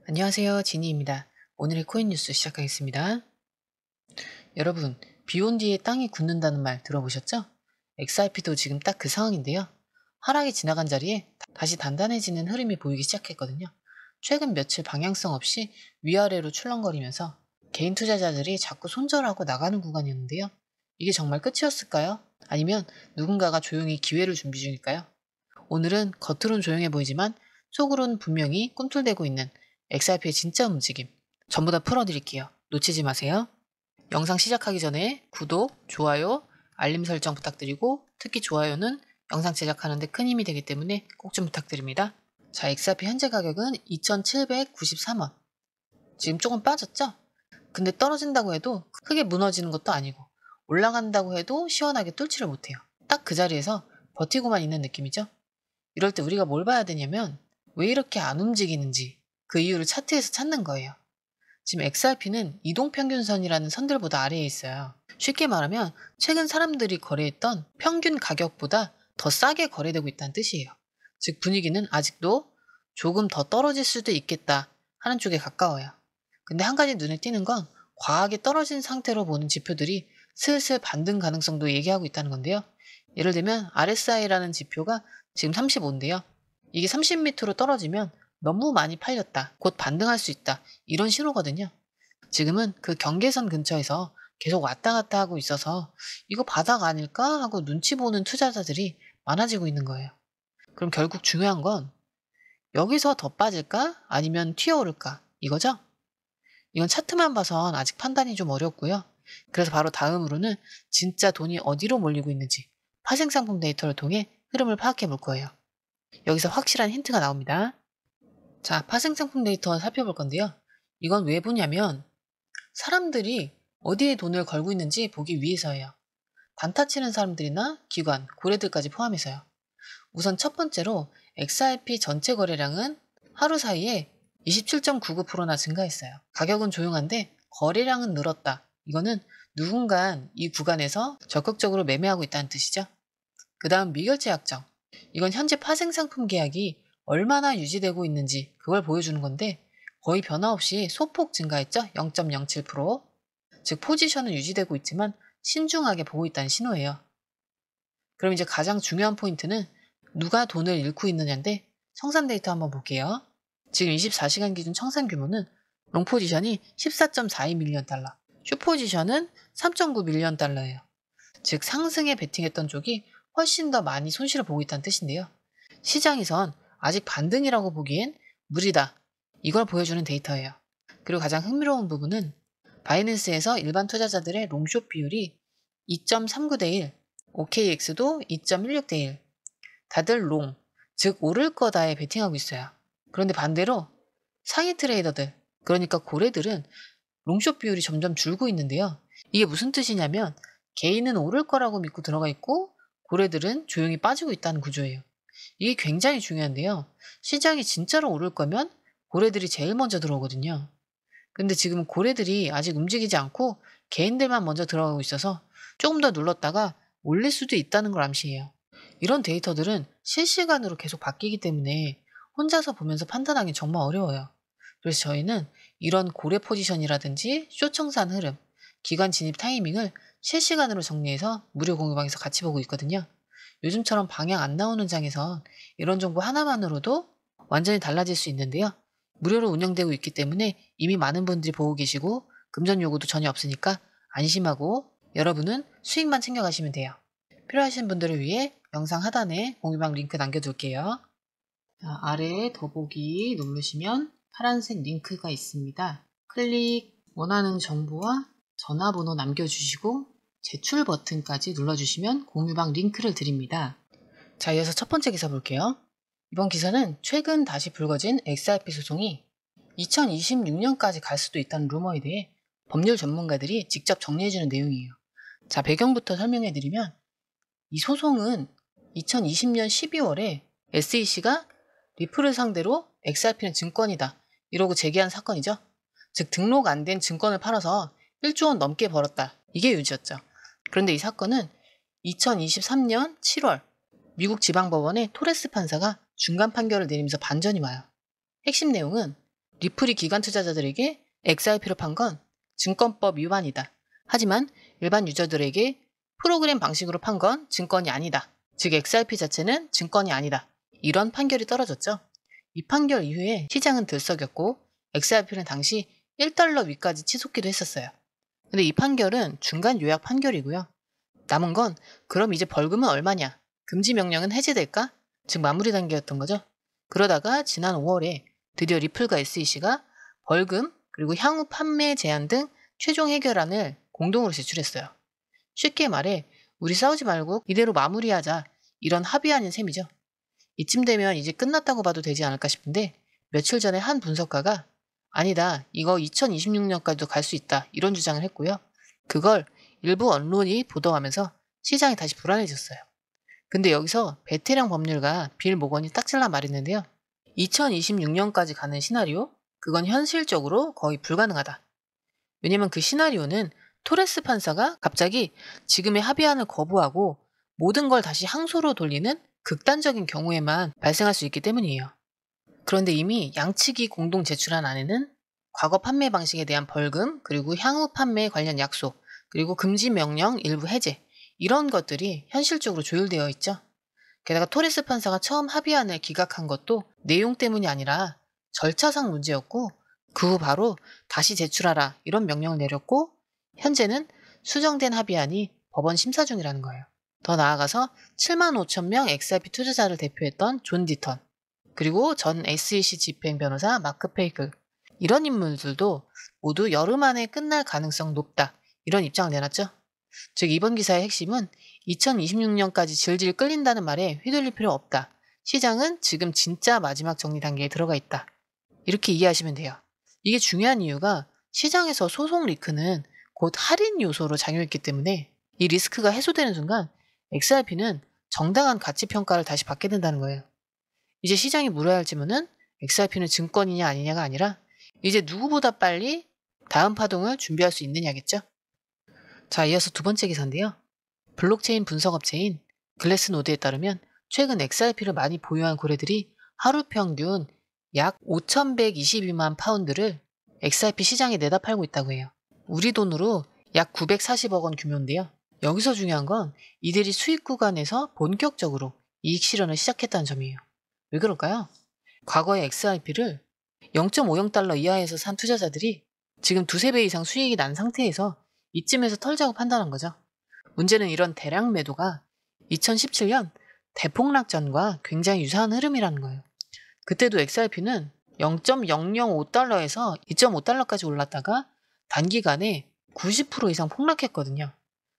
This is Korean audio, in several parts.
안녕하세요. 지니입니다. 오늘의 코인 뉴스 시작하겠습니다. 여러분, 비 온 뒤에 땅이 굳는다는 말 들어보셨죠? XRP도 지금 딱 그 상황인데요. 하락이 지나간 자리에 다시 단단해지는 흐름이 보이기 시작했거든요. 최근 며칠 방향성 없이 위아래로 출렁거리면서 개인 투자자들이 자꾸 손절하고 나가는 구간이었는데요. 이게 정말 끝이었을까요? 아니면 누군가가 조용히 기회를 준비 중일까요? 오늘은 겉으론 조용해 보이지만 속으론 분명히 꿈틀대고 있는 XRP의 진짜 움직임 전부 다 풀어드릴게요. 놓치지 마세요. 영상 시작하기 전에 구독, 좋아요, 알림 설정 부탁드리고 특히 좋아요는 영상 제작하는데 큰 힘이 되기 때문에 꼭 좀 부탁드립니다. 자, XRP 현재 가격은 2,793원. 지금 조금 빠졌죠? 근데 떨어진다고 해도 크게 무너지는 것도 아니고 올라간다고 해도 시원하게 뚫지를 못해요. 딱 그 자리에서 버티고만 있는 느낌이죠? 이럴 때 우리가 뭘 봐야 되냐면 왜 이렇게 안 움직이는지 그 이유를 차트에서 찾는 거예요. 지금 XRP는 이동평균선이라는 선들보다 아래에 있어요. 쉽게 말하면 최근 사람들이 거래했던 평균 가격보다 더 싸게 거래되고 있다는 뜻이에요. 즉 분위기는 아직도 조금 더 떨어질 수도 있겠다 하는 쪽에 가까워요. 근데 한 가지 눈에 띄는 건 과하게 떨어진 상태로 보는 지표들이 슬슬 반등 가능성도 얘기하고 있다는 건데요. 예를 들면 RSI라는 지표가 지금 35인데요. 이게 30m로 떨어지면 너무 많이 팔렸다. 곧 반등할 수 있다. 이런 신호거든요. 지금은 그 경계선 근처에서 계속 왔다 갔다 하고 있어서 이거 바닥 아닐까 하고 눈치 보는 투자자들이 많아지고 있는 거예요. 그럼 결국 중요한 건 여기서 더 빠질까? 아니면 튀어오를까? 이거죠? 이건 차트만 봐선 아직 판단이 좀 어렵고요. 그래서 바로 다음으로는 진짜 돈이 어디로 몰리고 있는지 파생상품 데이터를 통해 흐름을 파악해 볼 거예요. 여기서 확실한 힌트가 나옵니다. 자, 파생상품 데이터 살펴볼 건데요. 이건 왜 보냐면 사람들이 어디에 돈을 걸고 있는지 보기 위해서예요. 단타 치는 사람들이나 기관, 고래들까지 포함해서요. 우선 첫 번째로 XRP 전체 거래량은 하루 사이에 27.99%나 증가했어요. 가격은 조용한데 거래량은 늘었다. 이거는 누군가 이 구간에서 적극적으로 매매하고 있다는 뜻이죠. 그 다음 미결제 약정. 이건 현재 파생상품 계약이 얼마나 유지되고 있는지 그걸 보여주는 건데 거의 변화 없이 소폭 증가했죠? 0.07%. 즉 포지션은 유지되고 있지만 신중하게 보고 있다는 신호예요. 그럼 이제 가장 중요한 포인트는 누가 돈을 잃고 있느냐인데 청산 데이터 한번 볼게요. 지금 24시간 기준 청산 규모는 롱 포지션이 14.42밀리언 달러, 숏 포지션은 3.9밀리언 달러예요. 즉 상승에 베팅했던 쪽이 훨씬 더 많이 손실을 보고 있다는 뜻인데요. 시장에선 아직 반등이라고 보기엔 무리다. 이걸 보여주는 데이터예요. 그리고 가장 흥미로운 부분은 바이낸스에서 일반 투자자들의 롱숏 비율이 2.39대 1, OKX도 2.16대 1. 다들 롱, 즉 오를 거다에 베팅하고 있어요. 그런데 반대로 상위 트레이더들, 그러니까 고래들은 롱숏 비율이 점점 줄고 있는데요. 이게 무슨 뜻이냐면 개인은 오를 거라고 믿고 들어가 있고 고래들은 조용히 빠지고 있다는 구조예요. 이게 굉장히 중요한데요. 시장이 진짜로 오를 거면 고래들이 제일 먼저 들어오거든요. 근데 지금 고래들이 아직 움직이지 않고 개인들만 먼저 들어가고 있어서 조금 더 눌렀다가 올릴 수도 있다는 걸 암시해요. 이런 데이터들은 실시간으로 계속 바뀌기 때문에 혼자서 보면서 판단하기 정말 어려워요. 그래서 저희는 이런 고래 포지션이라든지 쇼청산 흐름, 기관 진입 타이밍을 실시간으로 정리해서 무료 공유방에서 같이 보고 있거든요. 요즘처럼 방향 안 나오는 장에선 이런 정보 하나만으로도 완전히 달라질 수 있는데요. 무료로 운영되고 있기 때문에 이미 많은 분들이 보고 계시고 금전 요구도 전혀 없으니까 안심하고 여러분은 수익만 챙겨가시면 돼요. 필요하신 분들을 위해 영상 하단에 공유방 링크 남겨둘게요. 자, 아래에 더보기 누르시면 파란색 링크가 있습니다. 클릭, 원하는 정보와 전화번호 남겨주시고 제출 버튼까지 눌러주시면 공유방 링크를 드립니다. 자, 이어서 첫 번째 기사 볼게요. 이번 기사는 최근 다시 불거진 XRP 소송이 2026년까지 갈 수도 있다는 루머에 대해 법률 전문가들이 직접 정리해주는 내용이에요. 자, 배경부터 설명해드리면 이 소송은 2020년 12월에 SEC가 리플을 상대로 XRP는 증권이다 이러고 제기한 사건이죠. 즉 등록 안 된 증권을 팔아서 1조 원 넘게 벌었다. 이게 요지였죠. 그런데 이 사건은 2023년 7월 미국 지방법원의 토레스 판사가 중간 판결을 내리면서 반전이 와요. 핵심 내용은 리플이 기관 투자자들에게 XRP로 판 건 증권법 위반이다. 하지만 일반 유저들에게 프로그램 방식으로 판 건 증권이 아니다. 즉 XRP 자체는 증권이 아니다. 이런 판결이 떨어졌죠. 이 판결 이후에 시장은 들썩였고 XRP는 당시 1달러 위까지 치솟기도 했었어요. 근데 이 판결은 중간 요약 판결이고요. 남은 건 그럼 이제 벌금은 얼마냐? 금지 명령은 해제될까? 즉 마무리 단계였던 거죠. 그러다가 지난 5월에 드디어 리플과 SEC가 벌금 그리고 향후 판매 제한 등 최종 해결안을 공동으로 제출했어요. 쉽게 말해 우리 싸우지 말고 이대로 마무리하자 이런 합의안인 셈이죠. 이쯤 되면 이제 끝났다고 봐도 되지 않을까 싶은데 며칠 전에 한 분석가가 아니다 이거 2026년까지도 갈 수 있다 이런 주장을 했고요. 그걸 일부 언론이 보도하면서 시장이 다시 불안해졌어요. 근데 여기서 베테랑 법률가 빌 모건이 딱 잘라 말했는데요. 2026년까지 가는 시나리오? 그건 현실적으로 거의 불가능하다. 왜냐면 그 시나리오는 토레스 판사가 갑자기 지금의 합의안을 거부하고 모든 걸 다시 항소로 돌리는 극단적인 경우에만 발생할 수 있기 때문이에요. 그런데 이미 양측이 공동 제출한 안에는 과거 판매 방식에 대한 벌금, 그리고 향후 판매 관련 약속, 그리고 금지 명령 일부 해제 이런 것들이 현실적으로 조율되어 있죠. 게다가 토레스 판사가 처음 합의안을 기각한 것도 내용 때문이 아니라 절차상 문제였고 그 후 바로 다시 제출하라 이런 명령을 내렸고 현재는 수정된 합의안이 법원 심사 중이라는 거예요. 더 나아가서 7만 5천 명 XRP 투자자를 대표했던 존 디턴 그리고 전 SEC 집행 변호사 마크 페이글 이런 인물들도 모두 여름 안에 끝날 가능성 높다 이런 입장을 내놨죠. 즉 이번 기사의 핵심은 2026년까지 질질 끌린다는 말에 휘둘릴 필요 없다. 시장은 지금 진짜 마지막 정리 단계에 들어가 있다. 이렇게 이해하시면 돼요. 이게 중요한 이유가 시장에서 소송 리스크는 곧 할인 요소로 작용했기 때문에 이 리스크가 해소되는 순간 XRP는 정당한 가치 평가를 다시 받게 된다는 거예요. 이제 시장이 물어야 할 질문은 XRP는 증권이냐 아니냐가 아니라 이제 누구보다 빨리 다음 파동을 준비할 수 있느냐겠죠. 자, 이어서 두 번째 기사인데요. 블록체인 분석업체인 글래스노드에 따르면 최근 XRP를 많이 보유한 고래들이 하루 평균 약 5,122만 파운드를 XRP 시장에 내다 팔고 있다고 해요. 우리 돈으로 약 940억 원 규모인데요. 여기서 중요한 건 이들이 수익 구간에서 본격적으로 이익 실현을 시작했다는 점이에요. 왜 그럴까요? 과거에 XRP를 0.50달러 이하에서 산 투자자들이 지금 두세 배 이상 수익이 난 상태에서 이쯤에서 털자고 판단한 거죠. 문제는 이런 대량 매도가 2017년 대폭락 전과 굉장히 유사한 흐름이라는 거예요. 그때도 XRP는 0.005달러에서 2.5달러까지 올랐다가 단기간에 90% 이상 폭락했거든요.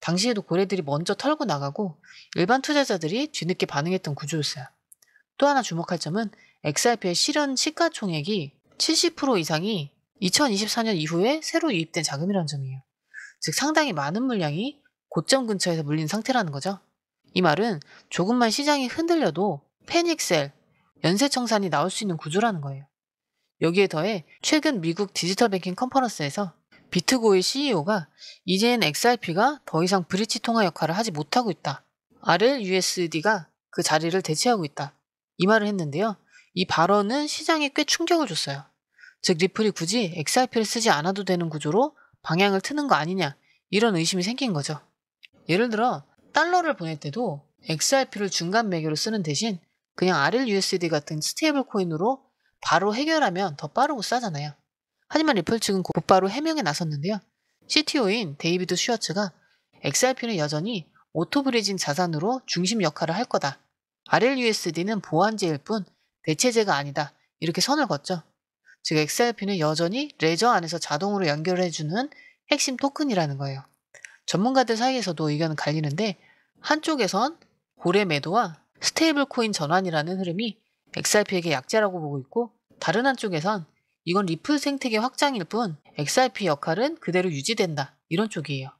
당시에도 고래들이 먼저 털고 나가고 일반 투자자들이 뒤늦게 반응했던 구조였어요. 또 하나 주목할 점은 XRP의 실현 시가총액이 70% 이상이 2024년 이후에 새로 유입된 자금이라는 점이에요. 즉 상당히 많은 물량이 고점 근처에서 물린 상태라는 거죠. 이 말은 조금만 시장이 흔들려도 패닉셀, 연쇄청산이 나올 수 있는 구조라는 거예요. 여기에 더해 최근 미국 디지털 뱅킹 컨퍼런스에서 비트고의 CEO가 이제는 XRP가 더 이상 브릿지 통화 역할을 하지 못하고 있다. RLUSD가 그 자리를 대체하고 있다. 이 말을 했는데요. 이 발언은 시장에 꽤 충격을 줬어요. 즉 리플이 굳이 XRP를 쓰지 않아도 되는 구조로 방향을 트는 거 아니냐 이런 의심이 생긴 거죠. 예를 들어 달러를 보낼 때도 XRP를 중간 매개로 쓰는 대신 그냥 RLUSD 같은 스테이블 코인으로 바로 해결하면 더 빠르고 싸잖아요. 하지만 리플 측은 곧바로 해명에 나섰는데요. CTO인 데이비드 슈어츠가 XRP는 여전히 오토브리진 자산으로 중심 역할을 할 거다. RLUSD는 보완제일 뿐 대체제가 아니다. 이렇게 선을 걷죠. 즉 XRP는 여전히 레저 안에서 자동으로 연결해주는 핵심 토큰이라는 거예요. 전문가들 사이에서도 의견은 갈리는데 한쪽에선 고래 매도와 스테이블 코인 전환이라는 흐름이 XRP에게 약재라고 보고 있고 다른 한쪽에선 이건 리플 생태계 확장일 뿐 XRP 역할은 그대로 유지된다. 이런 쪽이에요.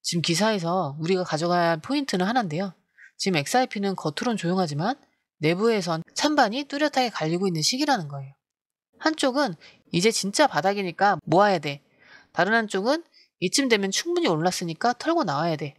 지금 기사에서 우리가 가져가야 할 포인트는 하나인데요. 지금 XRP는 겉으론 조용하지만 내부에선 찬반이 뚜렷하게 갈리고 있는 시기라는 거예요. 한쪽은 이제 진짜 바닥이니까 모아야 돼. 다른 한쪽은 이쯤 되면 충분히 올랐으니까 털고 나와야 돼.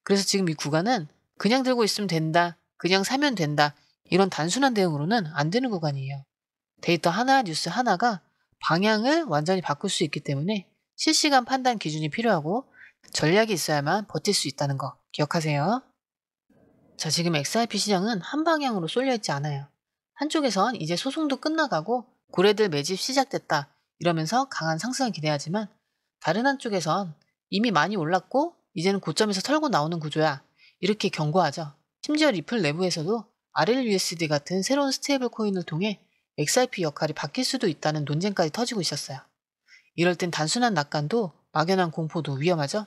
그래서 지금 이 구간은 그냥 들고 있으면 된다. 그냥 사면 된다. 이런 단순한 대응으로는 안 되는 구간이에요. 데이터 하나, 뉴스 하나가 방향을 완전히 바꿀 수 있기 때문에 실시간 판단 기준이 필요하고 전략이 있어야만 버틸 수 있다는 거 기억하세요. 자, 지금 XRP 시장은 한 방향으로 쏠려 있지 않아요. 한쪽에선 이제 소송도 끝나가고 고래들 매집 시작됐다 이러면서 강한 상승을 기대하지만 다른 한쪽에선 이미 많이 올랐고 이제는 고점에서 털고 나오는 구조야. 이렇게 경고하죠. 심지어 리플 내부에서도 RLUSD 같은 새로운 스테이블 코인을 통해 XRP 역할이 바뀔 수도 있다는 논쟁까지 터지고 있었어요. 이럴 땐 단순한 낙관도 막연한 공포도 위험하죠.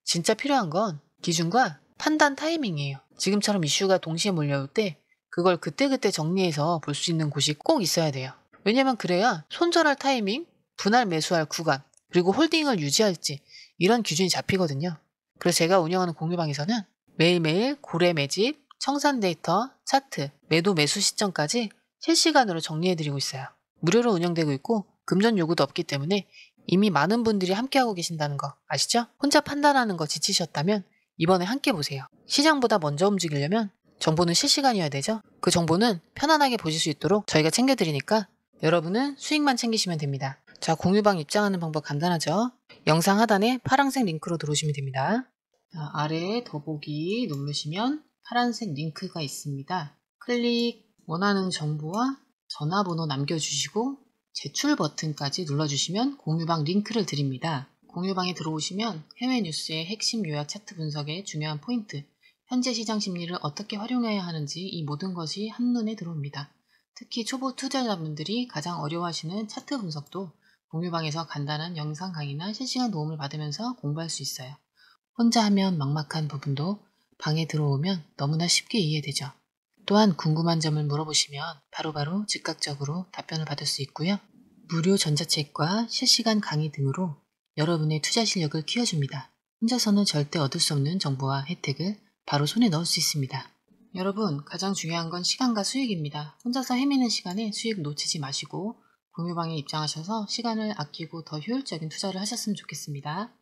진짜 필요한 건 기준과 판단 타이밍이에요. 지금처럼 이슈가 동시에 몰려올 때 그걸 그때그때 정리해서 볼 수 있는 곳이 꼭 있어야 돼요. 왜냐면 그래야 손절할 타이밍, 분할 매수할 구간, 그리고 홀딩을 유지할지 이런 기준이 잡히거든요. 그래서 제가 운영하는 공유방에서는 매일매일 고래 매집, 청산 데이터, 차트, 매도 매수 시점까지 실시간으로 정리해드리고 있어요. 무료로 운영되고 있고 금전 요구도 없기 때문에 이미 많은 분들이 함께하고 계신다는 거 아시죠? 혼자 판단하는 거 지치셨다면 이번에 함께 보세요. 시장보다 먼저 움직이려면 정보는 실시간이어야 되죠? 그 정보는 편안하게 보실 수 있도록 저희가 챙겨드리니까 여러분은 수익만 챙기시면 됩니다. 자, 공유방 입장하는 방법 간단하죠? 영상 하단에 파란색 링크로 들어오시면 됩니다. 자, 아래에 더보기 누르시면 파란색 링크가 있습니다. 클릭, 원하는 정보와 전화번호 남겨주시고 제출 버튼까지 눌러주시면 공유방 링크를 드립니다. 공유방에 들어오시면 해외 뉴스의 핵심 요약 차트 분석의 중요한 포인트, 현재 시장 심리를 어떻게 활용해야 하는지 이 모든 것이 한눈에 들어옵니다. 특히 초보 투자자분들이 가장 어려워하시는 차트 분석도 공유방에서 간단한 영상 강의나 실시간 도움을 받으면서 공부할 수 있어요. 혼자 하면 막막한 부분도 방에 들어오면 너무나 쉽게 이해되죠. 또한 궁금한 점을 물어보시면 바로바로 즉각적으로 답변을 받을 수 있고요. 무료 전자책과 실시간 강의 등으로 여러분의 투자 실력을 키워줍니다. 혼자서는 절대 얻을 수 없는 정보와 혜택을 바로 손에 넣을 수 있습니다. 여러분, 가장 중요한 건 시간과 수익입니다. 혼자서 헤매는 시간에 수익 놓치지 마시고 공유방에 입장하셔서 시간을 아끼고 더 효율적인 투자를 하셨으면 좋겠습니다.